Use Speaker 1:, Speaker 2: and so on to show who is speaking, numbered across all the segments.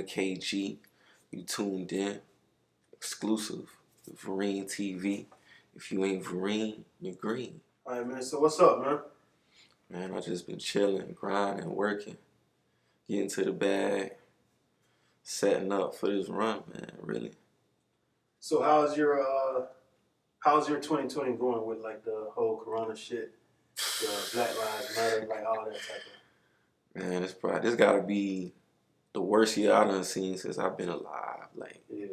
Speaker 1: boy KG. You tuned in. Exclusive. Vereen TV. If you ain't Vereen, you're green.
Speaker 2: Alright, man. So what's up, man?
Speaker 1: Man, I just been chilling, grinding, working, getting to the bag, setting up for this run, man, really.
Speaker 2: So how's your 2020 going with like the whole Corona shit, the Black Lives Matter, like all that type of?
Speaker 1: Man, this gotta be the worst year I done seen since I've been alive.
Speaker 2: Yeah.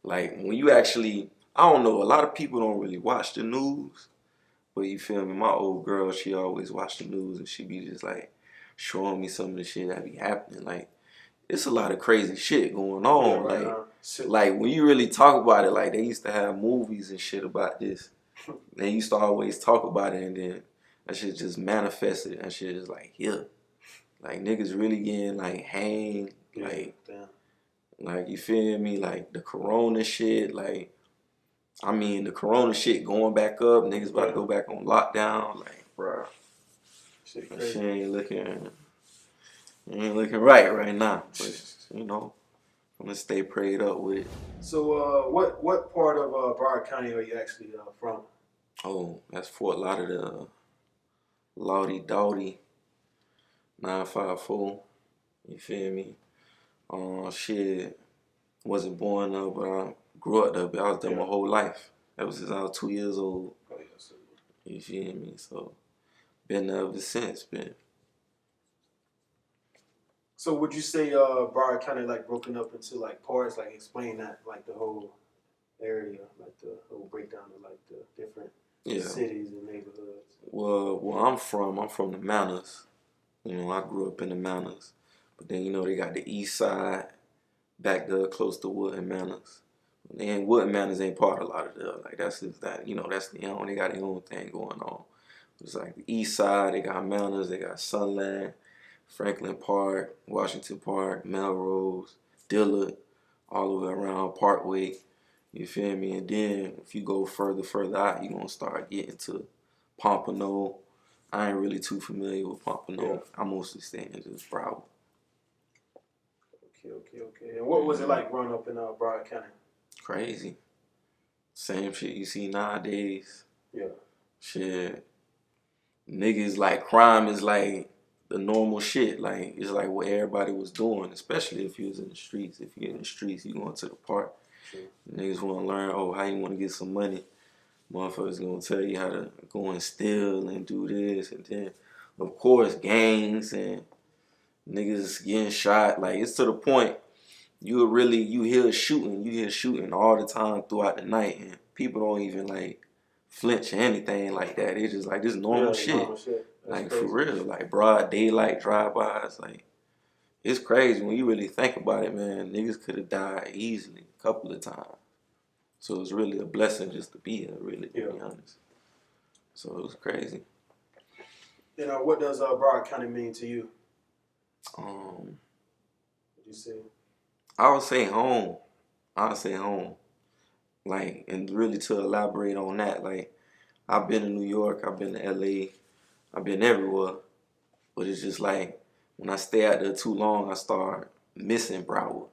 Speaker 1: Like when you actually, I don't know, a lot of people don't really watch the news, but you feel me? My old girl, she always watch the news and she be just like showing me some of the shit that be happening. Like it's a lot of crazy shit going on. Like when you really talk about it, like they used to have movies and shit about this. They used to always talk about it, and then that shit just manifested. That shit is like, yeah, like niggas really getting like hanged, like you feel me? Like the Corona shit, like I mean the Corona shit going back up. Niggas about to go back on lockdown. Like, bruh,
Speaker 2: Shit
Speaker 1: she ain't looking right now. But you know, I'm gonna stay prayed up with it.
Speaker 2: So what part of Broward County are you actually from?
Speaker 1: Oh, that's Fort Lauderdale. Lottie Dottie 954. You feel me? Shit. Wasn't born there, but I grew up there. But I was there my whole life. That was since I was 2 years old.
Speaker 2: Oh, yeah, so.
Speaker 1: You feel me? So, been there ever since, man.
Speaker 2: So would you say Broward County like broken up into like parts? Like explain that, like the whole area, like the whole breakdown of like the different cities and neighborhoods.
Speaker 1: Well, where I'm from the Manors. You know, I grew up in the Manors. But then, you know, they got the east side back there close to Woodland Manors. And Woodland Manors ain't part of Lauderdale. Like, that's just that, you know, that's the own, they got their own thing going on. It's like the east side, they got Manors, they got Sunland, Franklin Park, Washington Park, Melrose, Dillard, all the way around Parkway. You feel me? And then if you go further out, you're going to start getting to Pompano. I ain't really too familiar with Pompano. Yeah. I mostly stay in just Broward.
Speaker 2: Okay. And what was it like growing up in Broward County?
Speaker 1: Crazy. Same shit you see nowadays.
Speaker 2: Yeah.
Speaker 1: Shit. Niggas, like, crime is like the normal shit. Like, it's like what everybody was doing, especially if you was in the streets. If you're in the streets, you going to the park. Sure. Niggas want to learn, how you want to get some money. Motherfuckers going to tell you how to go and steal and do this. And then, of course, gangs and niggas getting shot. Like, it's to the point you hear shooting all the time throughout the night. And people don't even, like, flinch or anything like that. They just like, this normal shit.
Speaker 2: Normal shit.
Speaker 1: Like, crazy. For real. Like, broad daylight drive-bys. Like, it's crazy when you really think about it, man. Niggas could have died easily a couple of times. So it was really a blessing just to be here, really, to be honest. So it was crazy.
Speaker 2: You know, what does Broward County mean to you?
Speaker 1: What
Speaker 2: you say?
Speaker 1: I would say home. Like, and really to elaborate on that, like, I've been in New York, I've been to LA, I've been everywhere. But it's just like, when I stay out there too long, I start missing Broward.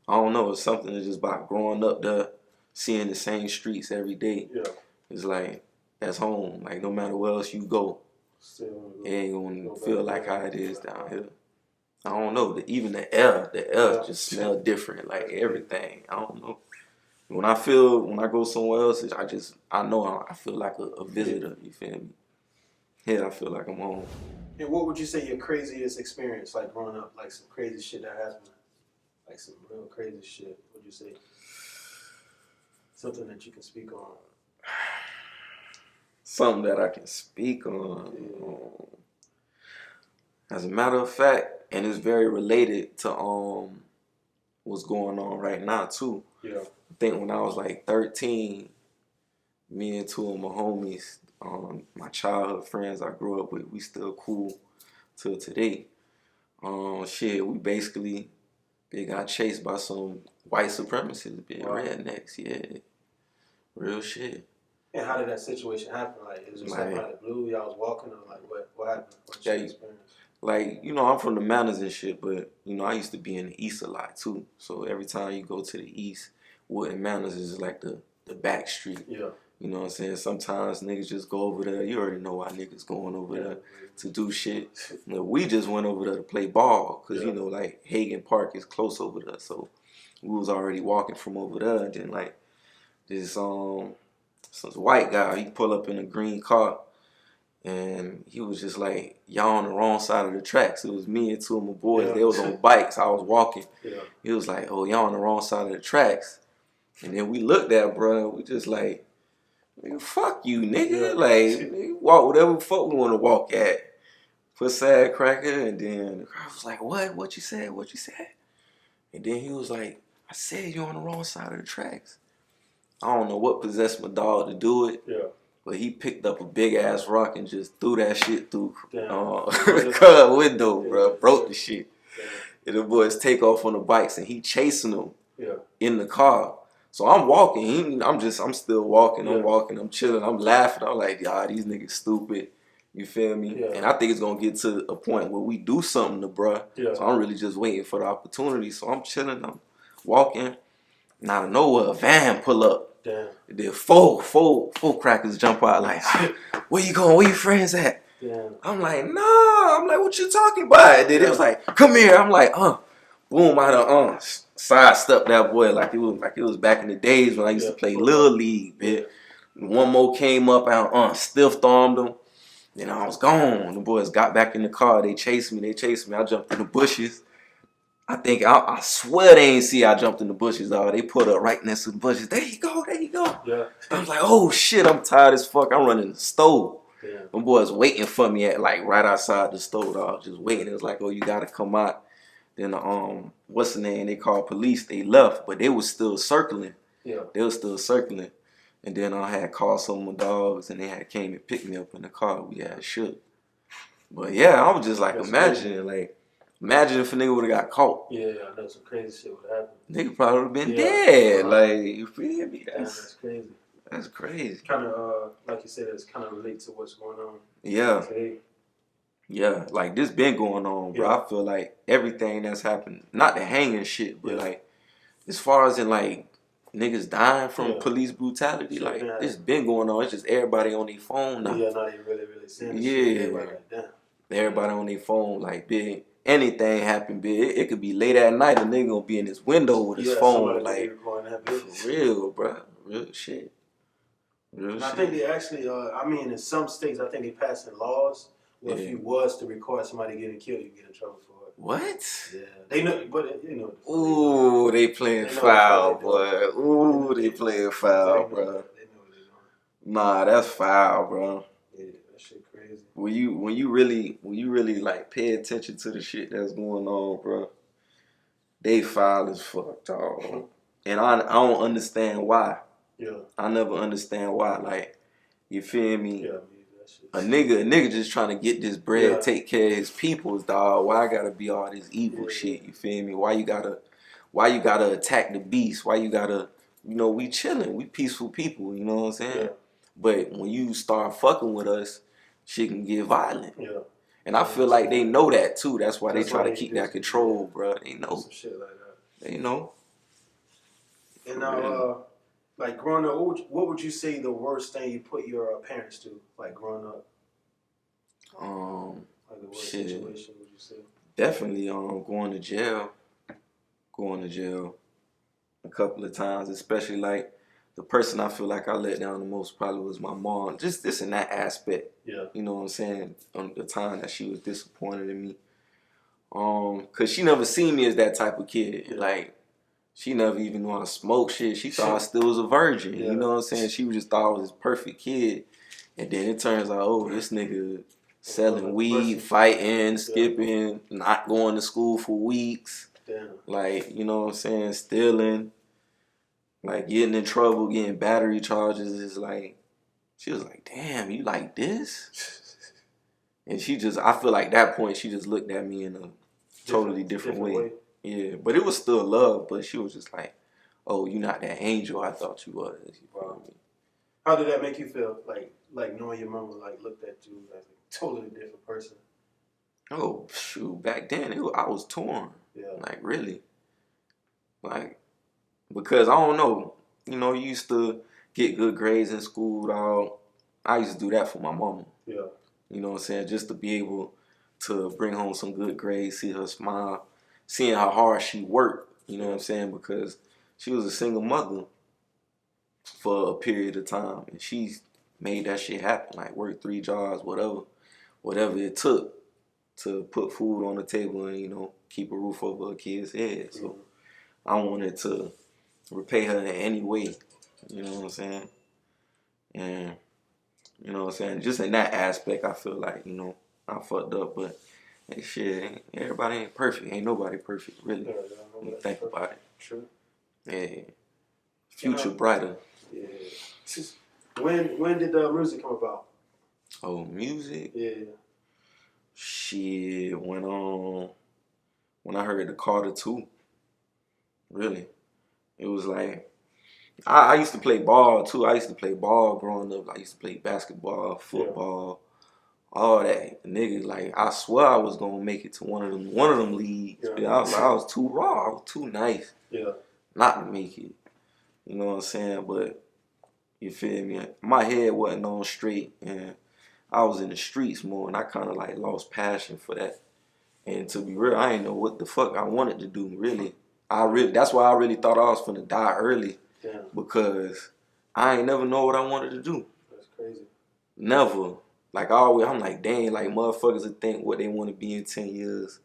Speaker 1: I don't know, it's something that's just about growing up there, seeing the same streets every day.
Speaker 2: Yeah.
Speaker 1: It's like, that's home. Like, no matter where else you go, it ain't gonna feel like how it is down here. I don't know, even the air just smell different, like everything. I don't know. When I go somewhere else, I know I feel like a visitor, you feel me? Yeah, I feel like I'm home.
Speaker 2: And what would you say your craziest experience, like growing up, like some crazy shit that happened? Like some real crazy shit, would you say? Something that you can speak on.
Speaker 1: Something that I can speak on. As a matter of fact, and it's very related to what's going on right now too.
Speaker 2: Yeah.
Speaker 1: I think when I was like 13, me and two of my homies, my childhood friends I grew up with, we still cool till today. We basically got chased by some white supremacists being rednecks. Yeah. Real shit.
Speaker 2: And how did that situation happen? Like, it was just like out of the blue, y'all was walking, or like what happened? What's your experience?
Speaker 1: like, you know, I'm from the mountains and shit, but, you know, I used to be in the east a lot too. So every time you go to the east, Woodland Mountains is like the back street.
Speaker 2: Yeah.
Speaker 1: You know what I'm saying? Sometimes niggas just go over there. You already know why niggas going over there to do shit. You know, we just went over there to play ball because, you know, like Hagen Park is close over there. So we was already walking from over there. And then, like, this white guy, he pull up in a green car. And he was just like, y'all on the wrong side of the tracks. It was me and two of my boys. They was on bikes. I was walking. Yeah. He was like, oh, y'all on the wrong side of the tracks. And then we looked at bro. We just like, nigga, fuck you, nigga. Yeah. Like, nigga, walk whatever fuck we want to walk at. Put Sad Cracker. And then the crowd was like, what? What you said? What you said? And then he was like, I said you're on the wrong side of the tracks. I don't know what possessed my dog to do it. Yeah. But he picked up a big ass rock and just threw that shit through the car window, bro. Broke the shit. And the boys take off on the bikes and he chasing them in the car. So I'm walking. I'm still walking. I'm walking. I'm chilling. I'm laughing. I'm like, y'all, these niggas stupid. You feel me? Yeah. And I think it's gonna get to a point where we do something to bruh. Yeah. So I'm really just waiting for the opportunity. So I'm chilling. I'm walking. And out of nowhere, a van pull up. Damn. And then four crackers jump out like, where you going? Where your friends at? Damn. I'm like, nah. I'm like, what you talking about? And then it was like, come here. I'm like, boom, I done sidestepped that boy like it was back in the days when I used to play Little League, bitch. One more came up, I stiff armed them. Then I was gone. The boys got back in the car. They chased me. I jumped in the bushes. I swear they ain't see I jumped in the bushes, dog. They put up right next to the bushes. There you go. Yeah. I was like, oh shit, I'm tired as fuck. I'm running the stove. Yeah. Them boys waiting for me at like right outside the stove, dog. Just waiting. It was like, oh, you gotta come out. Then what's the name? They called police. They left, but they was still circling. Yeah. They was still circling. And then I had called some of my dogs, and they had came and picked me up in the car. We had shook. But yeah, I was just like, imagine if a nigga would have got caught.
Speaker 2: Yeah, I know some crazy shit would happen.
Speaker 1: Nigga probably would have been dead. Like, you feel me?
Speaker 2: That's crazy.
Speaker 1: That's crazy.
Speaker 2: Kind of, like you said, it's kind of relate to what's going on.
Speaker 1: Yeah.
Speaker 2: Today.
Speaker 1: Yeah, like this been going on, bro. Yeah. I feel like everything that's happened, not the hanging shit, but like as far as in like niggas dying from police brutality, like it's been going on. It's just everybody on their phone now.
Speaker 2: Yeah, not even really seeing
Speaker 1: Everybody on their phone, like big. Anything happen, big. It could be late at night. A nigga gonna be in his window with his phone, like for real, bro. Real shit.
Speaker 2: I think they actually, in some states, I think they passing laws where if you was to record somebody getting killed, you get in trouble for it.
Speaker 1: What?
Speaker 2: Yeah, they know, but you know.
Speaker 1: Ooh, they playing foul, boy. Ooh, they playing foul, bro. They know what they're doing. Nah, that's foul, bro.
Speaker 2: Yeah, that shit crazy.
Speaker 1: When you really like pay attention to the shit that's going on, bro, they foul as fuck, dog. And I don't understand why. Yeah. I never understand why. Like, you feel me? Yeah. A nigga just trying to get this bread, take care of his peoples, dog. Why I gotta be all this evil shit? You feel me? Why you gotta attack the beast? Why you gotta, we chilling, we peaceful people. You know what I'm saying? Yeah. But when you start fucking with us, shit can get violent. Yeah. And I feel like they know that too. That's why they try to keep that control, bro. They know.
Speaker 2: Some shit like that.
Speaker 1: They know.
Speaker 2: And like growing up, what would you say the worst thing you put your parents to, like growing up? Like the worst situation, would you say?
Speaker 1: Definitely going to jail. Going to jail a couple of times, especially like the person I feel like I let down the most probably was my mom. Just this and that aspect. Yeah. You know what I'm saying? On the time that she was disappointed in me. Cause she never seen me as that type of kid. Yeah. Like, she never even knew how to smoke shit. She thought I still was a virgin. Yeah. You know what I'm saying? She just thought I was this perfect kid. And then it turns out, oh, this nigga selling weed, fighting, skipping, not going to school for weeks. Damn. Like, you know what I'm saying? Stealing. Like, getting in trouble, getting battery charges. Is like, she was like, damn, you like this? And I feel like that point, she just looked at me in a totally different way. Yeah, but it was still love, but she was just like, oh, you're not that angel I thought you was. You follow me?
Speaker 2: How did that make you feel? Like knowing your mama like looked at you as a totally different person?
Speaker 1: Oh, shoot, back then I was torn.
Speaker 2: Yeah.
Speaker 1: Like, really. Like, because I don't know. You know, you used to get good grades in school, dog. I used to do that for my mama.
Speaker 2: Yeah.
Speaker 1: You know what I'm saying? Just to be able to bring home some good grades, see her smile, seeing how hard she worked. You know what I'm saying? Because she was a single mother for a period of time, and she made that shit happen. Like, worked 3 jobs, whatever it took to put food on the table and, you know, keep a roof over her kids' head. So I wanted to repay her in any way. You know what I'm saying? And, you know what I'm saying? Just in that aspect, I feel like, you know, I fucked up, but hey, shit, everybody ain't perfect. Ain't nobody perfect, really. When you think about it.
Speaker 2: True.
Speaker 1: Yeah. Future brighter.
Speaker 2: Yeah. When did the music come about?
Speaker 1: Oh, music?
Speaker 2: Yeah.
Speaker 1: Shit, when I heard the Carter 2, really. It was like, I used to play ball too. I used to play ball growing up. I used to play basketball, football, all that. Nigga, like, I swear I was gonna make it to one of them leagues.
Speaker 2: Yeah.
Speaker 1: I was too raw. I was too nice.
Speaker 2: Yeah.
Speaker 1: Not to make it. You know what I'm saying? But you feel me? My head wasn't on straight, and I was in the streets more, and I kind of like lost passion for that. And to be real, I didn't know what the fuck I wanted to do. Really, that's why I really thought I was gonna die early.
Speaker 2: Yeah.
Speaker 1: Because I ain't never know what I wanted to do.
Speaker 2: That's crazy.
Speaker 1: Never. Like I'm like, dang, like motherfuckers would think what they want to be in 10 years,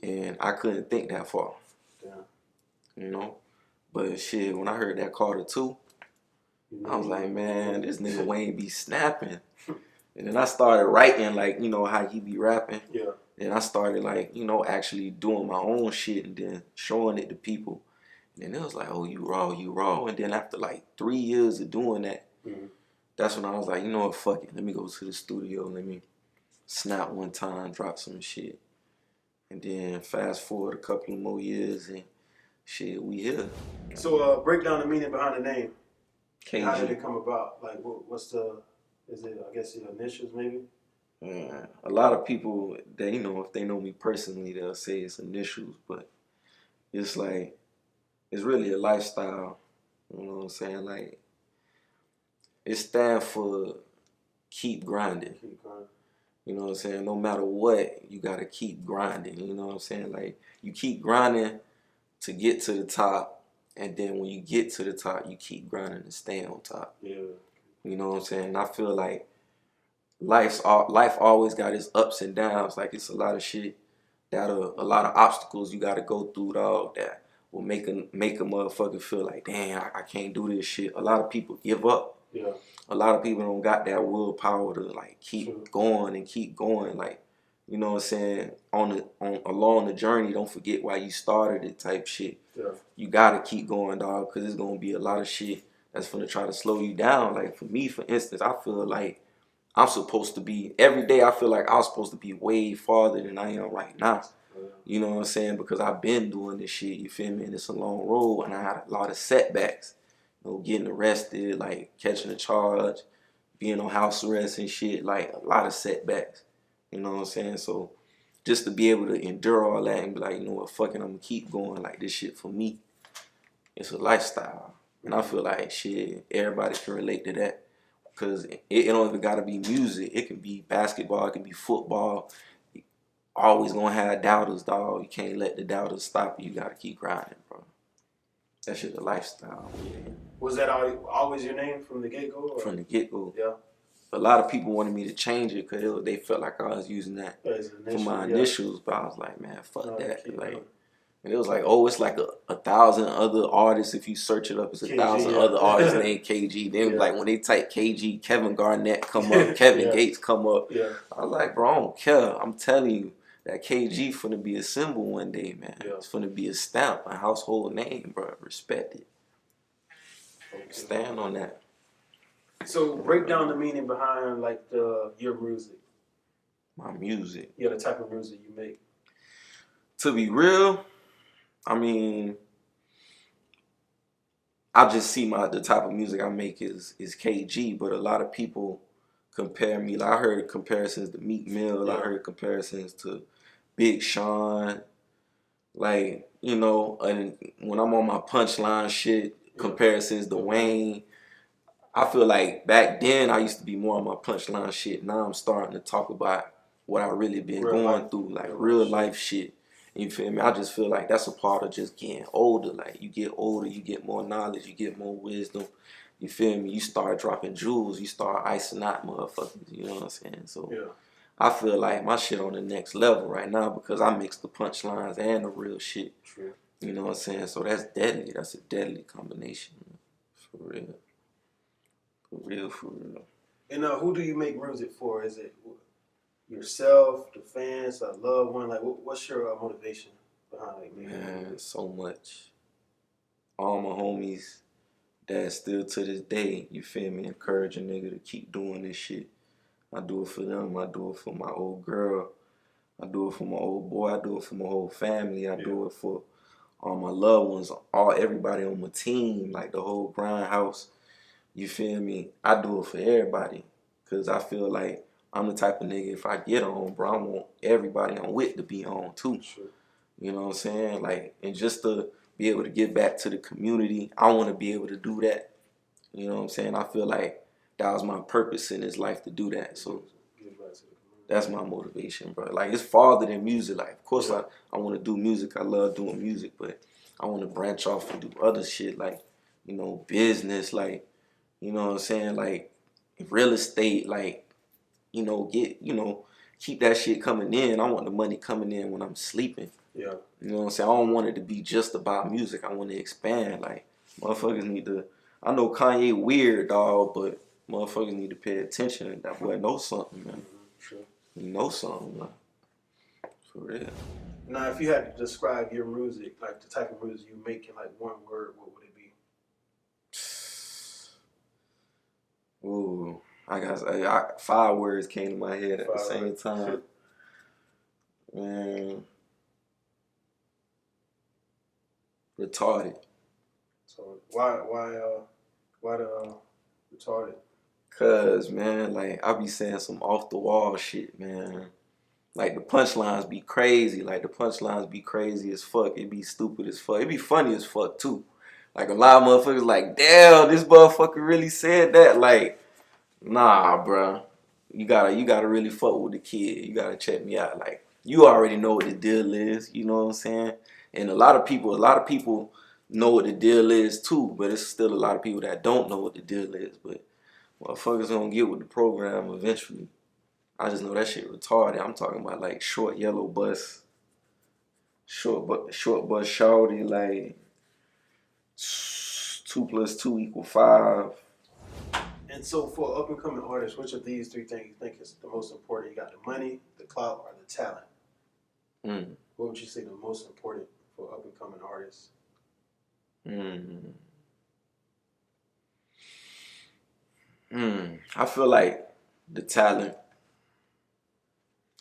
Speaker 1: and I couldn't think that far.
Speaker 2: Yeah.
Speaker 1: You know. But shit, when I heard that Carter 2, I was like, man, this nigga Wayne be snapping. And then I started writing, like, you know, how he be rapping.
Speaker 2: Yeah.
Speaker 1: And I started, like, you know, actually doing my own shit and then showing it to people. And then it was like, oh, you raw. And then after, like, 3 years of doing that, that's when I was like, you know what, fuck it. Let me go to the studio. Let me snap one time, drop some shit. And then fast forward a couple of more years and shit, we here.
Speaker 2: So break down the meaning behind the name.
Speaker 1: KG.
Speaker 2: How did it come about? Like, what's the, is it, I guess, the initials maybe?
Speaker 1: Yeah, a lot of people, that, you know, if they know me personally, they'll say it's initials, but it's like, it's really a lifestyle. You know what I'm saying? Like, it stands for keep grinding.
Speaker 2: Keep grinding.
Speaker 1: You know what I'm saying? No matter what, you gotta keep grinding. You know what I'm saying? Like, you keep grinding to get to the top, and then when you get to the top, you keep grinding to stay on top.
Speaker 2: Yeah.
Speaker 1: You know what I'm saying? And I feel like life always got its ups and downs. Like, it's a lot of shit that a lot of obstacles you gotta go through, dog, that will make a motherfucker feel like, damn, I can't do this shit. A lot of people give up.
Speaker 2: Yeah.
Speaker 1: A lot of people don't got that willpower to like keep going and keep going. Like, you know what I'm saying? Along the journey, don't forget why you started it type shit.
Speaker 2: Yeah.
Speaker 1: You gotta keep going, dog, because there's gonna be a lot of shit that's gonna try to slow you down. Like, for me, for instance, I feel like I'm supposed to be, every day I feel like I'm supposed to be way farther than I am right now. You know what I'm saying? Because I've been doing this shit, you feel me? And it's a long road, and I had a lot of setbacks. You know, getting arrested, like catching a charge, being on house arrest and shit, like a lot of setbacks. You know what I'm saying? So just to be able to endure all that and be like, you know what, fuck it, I'm gonna keep going. Like, this shit for me, it's a lifestyle. And I feel like, shit, everybody can relate to that. Because it don't even gotta be music. It can be basketball, it can be football. Always gonna have doubters, dog. You can't let the doubters stop you. You gotta keep grinding, bro. That shit a lifestyle. Yeah.
Speaker 2: Was that always your name from the get-go?
Speaker 1: From the get-go.
Speaker 2: Yeah.
Speaker 1: A lot of people wanted me to change it because they felt like I was using that for my initials. But I was like, man, fuck that. Like, and it was like, oh, it's like 1,000 other artists. If you search it up, it's 1,000 other artists named KG. Then like when they type KG, Kevin Garnett come up, Kevin Gates come up.
Speaker 2: Yeah.
Speaker 1: I was like, bro, I don't care. I'm telling you, that KG finna be a symbol one day, man. Yeah. It's finna be a stamp, a household name, bro. Respect it. Okay. Stand on that.
Speaker 2: So break down the meaning behind like your music.
Speaker 1: My music.
Speaker 2: Yeah, the type of music you make.
Speaker 1: To be real, I mean, I just see the type of music I make is KG, but a lot of people compare me. Like, I heard comparisons to Meek Mill. Yeah. I heard comparisons to Big Sean, like, you know, and when I'm on my punchline shit, comparisons to Wayne, I feel like back then I used to be more on my punchline shit. Now I'm starting to talk about what I really been going through, like real life shit. You feel me? I just feel like that's a part of just getting older. Like you get older, you get more knowledge, you get more wisdom. You feel me? You start dropping jewels, you start icing out motherfuckers. You know what I'm saying? So I feel like my shit on the next level right now because I mix the punchlines and the real shit.
Speaker 2: True.
Speaker 1: You know what I'm saying? So that's deadly. That's a deadly combination. For real. For real, for real.
Speaker 2: And who do you make music for? Is it yourself, the fans, a loved one? Like, what's your motivation behind like making music?
Speaker 1: So much. All my homies that still to this day, you feel me, encourage a nigga to keep doing this shit. I do it for them. I do it for my old girl. I do it for my old boy. I do it for my whole family. I do it for all my loved ones, everybody on my team, like the whole grindhouse. You feel me? I do it for everybody. Cause I feel like I'm the type of nigga, if I get on, bro, I want everybody I'm with to be on too.
Speaker 2: Sure.
Speaker 1: You know what I'm saying? Like, and just to be able to give back to the community, I want to be able to do that. You know what I'm saying? I feel like that was my purpose in this life to do that. So that's my motivation, bro. Like, it's farther than music. Like, of course, I want to do music. I love doing music, but I want to branch off and do other shit, like, you know, business, like, you know what I'm saying? Like, real estate, like, you know, keep that shit coming in. I want the money coming in when I'm sleeping.
Speaker 2: Yeah.
Speaker 1: You know what I'm saying? I don't want it to be just about music. I want to expand. Like, motherfuckers need to, I know Kanye weird, dog, but motherfuckers need to pay attention. That boy knows something, man.
Speaker 2: Sure.
Speaker 1: He knows something, man. For real.
Speaker 2: Now, if you had to describe your music, like the type of music you make in like one word, what would it be?
Speaker 1: Ooh, I got 5 words came to my head at the same time. Man, retarded.
Speaker 2: So why the retarded?
Speaker 1: Cause man, like I be saying some off the wall shit, man. Like the punchlines be crazy. Like the punchlines be crazy as fuck. It be stupid as fuck. It be funny as fuck too. Like a lot of motherfuckers like, damn, this motherfucker really said that. Like, nah, bruh. You gotta really fuck with the kid. You gotta check me out. Like, you already know what the deal is. You know what I'm saying? And a lot of people know what the deal is too. But it's still a lot of people that don't know what the deal is. But motherfuckers gonna get with the program eventually. I just know that shit retarded. I'm talking about like short yellow bus, short bus shawty, like 2 + 2 = 5.
Speaker 2: And so for up and coming artists, which of these 3 things you think is the most important? You got the money, the clout, or the talent? What would you say the most important for up and coming artists?
Speaker 1: I feel like the talent.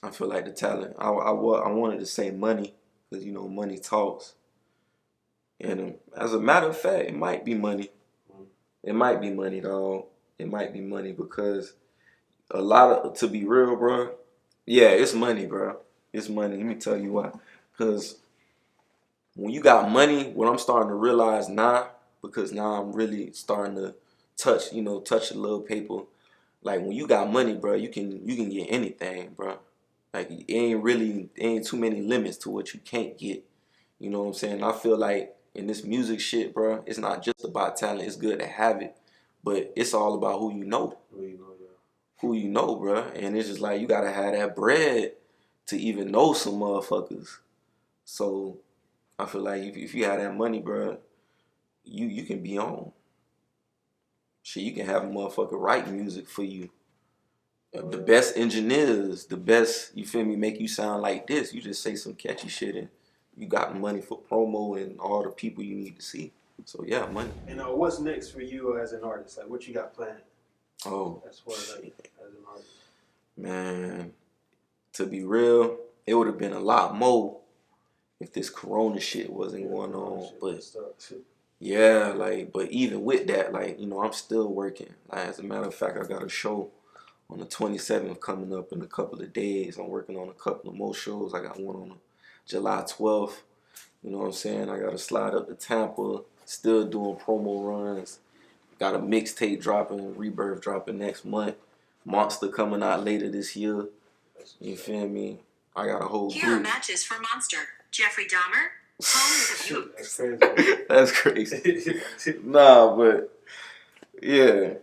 Speaker 1: I wanted to say money because, you know, money talks. And as a matter of fact, it might be money. It might be money, dog. It might be money because to be real, bro, yeah, it's money, bro. It's money. Let me tell you why. Because when you got money, what I'm starting to realize now, because now I'm really starting to touch a little paper. Like when you got money, bro, you can get anything, bro. Like it ain't too many limits to what you can't get. You know what I'm saying? I feel like in this music shit, bro, it's not just about talent. It's good to have it, but it's all about who you know. Who you know, bro. And it's just like you gotta have that bread to even know some motherfuckers. So I feel like if you have that money, bro, you can be on. Shit, you can have a motherfucker write music for you. The best engineers, the best, you feel me, make you sound like this. You just say some catchy shit and you got money for promo and all the people you need to see. So yeah, money.
Speaker 2: And what's next for you as an artist? Like what you got planned?
Speaker 1: Oh,
Speaker 2: as far as like as an artist.
Speaker 1: Man, to be real, it would have been a lot more if this corona shit wasn't going on. But yeah, but even with that, like, you know, I'm still working. Like, as a matter of fact, I got a show on the 27th coming up in a couple of days. I'm working on a couple of more shows. I got one on July 12th. You know what I'm saying? I got to slide up to Tampa. Still doing promo runs. Got a mixtape dropping, Rebirth dropping next month. Monster coming out later this year. You feel me? I got a whole group.
Speaker 3: Here are matches for Monster. Jeffrey Dahmer. Home with
Speaker 2: That's crazy.
Speaker 1: That's crazy. Nah, but yeah.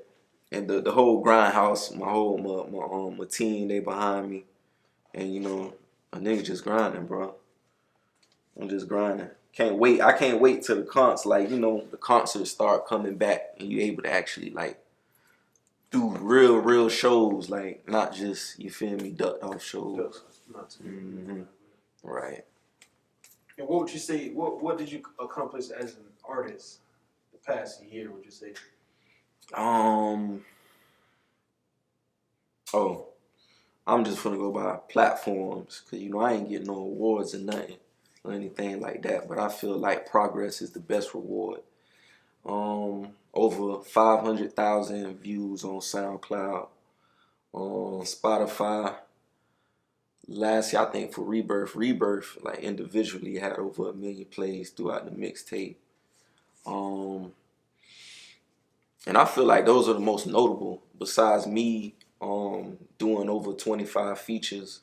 Speaker 1: And the whole grindhouse, my team, they behind me. And you know, a nigga just grinding, bro. I'm just grinding. Can't wait. I can't wait till the concerts, like, you know, the concerts start coming back and you able to actually like do real shows, like not just, you feel me, ducked off shows. Mm-hmm. Right.
Speaker 2: And what would you say? What did you accomplish as an artist the past year? Would you say?
Speaker 1: Oh, I'm just gonna go by platforms, cause you know I ain't getting no awards or nothing or anything like that. But I feel like progress is the best reward. Over 500,000 views on SoundCloud, on Spotify. Last year, I think for Rebirth, like individually had over 1 million plays throughout the mixtape. And I feel like those are the most notable, besides me doing over 25 features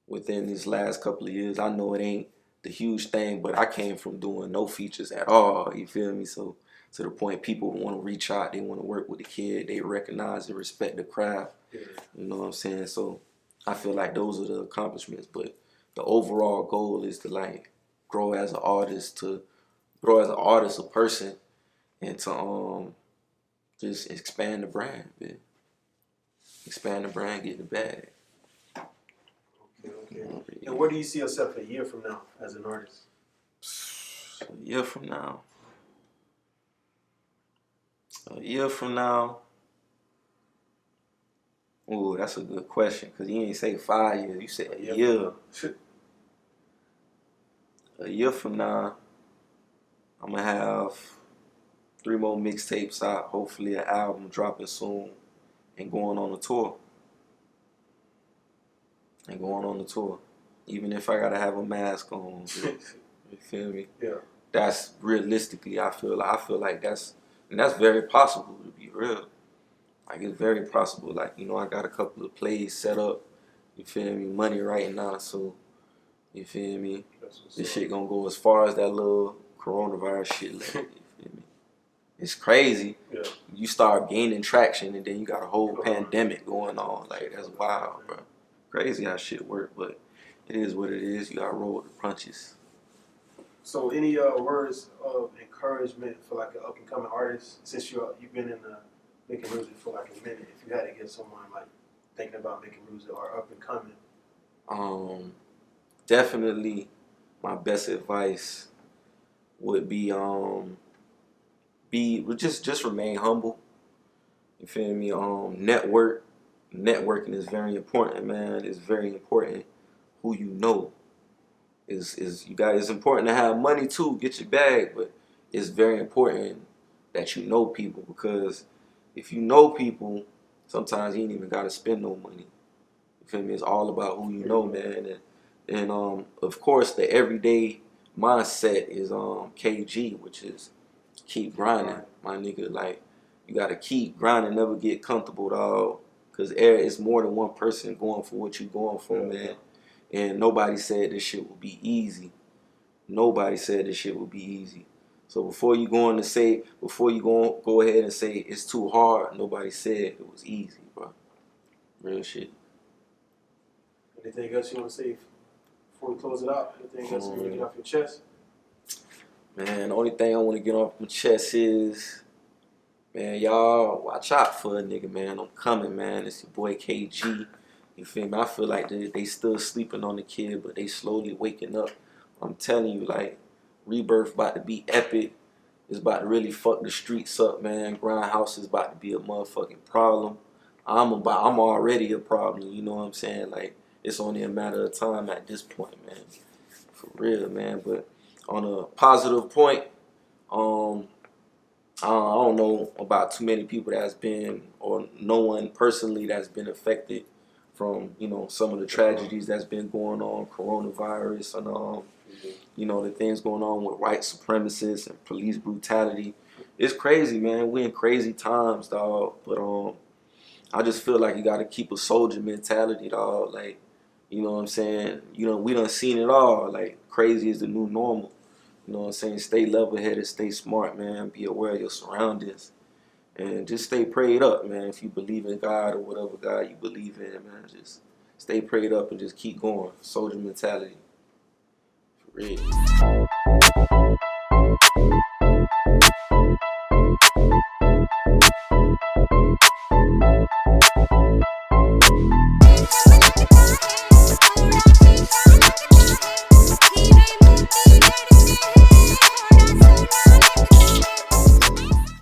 Speaker 1: within these last couple of years. I know it ain't the huge thing, but I came from doing no features at all, you feel me? So to the point people want to reach out, they want to work with the kid, they recognize and respect the craft, you know what I'm saying? So I feel like those are the accomplishments, but the overall goal is to like grow as an artist, a person, and to just expand the brand, man. Expand the brand, get the bag.
Speaker 2: Okay. And where do you see yourself a year from now as an artist?
Speaker 1: A year from now. Ooh, that's a good question, because you ain't say 5 years, you said a year. A year from now, I'm going to have 3 more mixtapes out, hopefully an album dropping soon, and going on a tour. Even if I got to have a mask on, you feel me?
Speaker 2: Yeah.
Speaker 1: That's realistically, I feel like that's very possible, to be real. Like, it's very possible. Like, you know, I got a couple of plays set up, you feel me, money right now, so, you feel me, this shit gonna go as far as that little coronavirus shit, like, you feel me. It's crazy.
Speaker 2: Yeah.
Speaker 1: You start gaining traction and then you got a whole pandemic going on. Like, that's wild, bro. Crazy how shit work, but it is what it is. You gotta roll with the punches.
Speaker 2: So, any words of encouragement for like an up and coming artist, since you've been in making music for like a minute? If you had to give someone like thinking about making music or up and coming,
Speaker 1: definitely, my best advice would be just remain humble. You feel me? Networking is very important, man. It's very important who you know. It's important to have money too, get your bag, but it's very important that you know people, because if you know people, sometimes you ain't even gotta spend no money. You feel me? It's all about who you know, man. And of course the everyday mindset is KG, which is keep grinding, my nigga. Like, you gotta keep grinding, never get comfortable, dog. Cause it's more than one person going for what you going for, man. And nobody said this shit would be easy. So before you go ahead and say it's too hard, nobody said it was easy, bro. Real shit.
Speaker 2: Anything else you want to say before we close it out? Anything else you want to get off your chest?
Speaker 1: Man, the only thing I want to get off my chest is, man, y'all watch out for a nigga, man. I'm coming, man. It's your boy KG. You feel me? I feel like they still sleeping on the kid, but they slowly waking up. I'm telling you, like, Rebirth about to be epic. It's about to really fuck the streets up, man. Grindhouse is about to be a motherfucking problem. I'm already a problem, you know what I'm saying? Like, it's only a matter of time at this point, man. For real, man. But on a positive point, I don't know about too many people that's been, or no one personally that's been affected from, some of the tragedies that's been going on, coronavirus, and the things going on with white supremacists and police brutality. It's crazy, man. We in crazy times, dog. But I just feel like you got to keep a soldier mentality, dog. Like, you know what I'm saying? We done seen it all. Like, crazy is the new normal. You know what I'm saying? Stay level-headed, stay smart, man. Be aware of your surroundings. And just stay prayed up, man. If you believe in God or whatever God you believe in, man, just stay prayed up and just keep going. Soldier mentality. For real.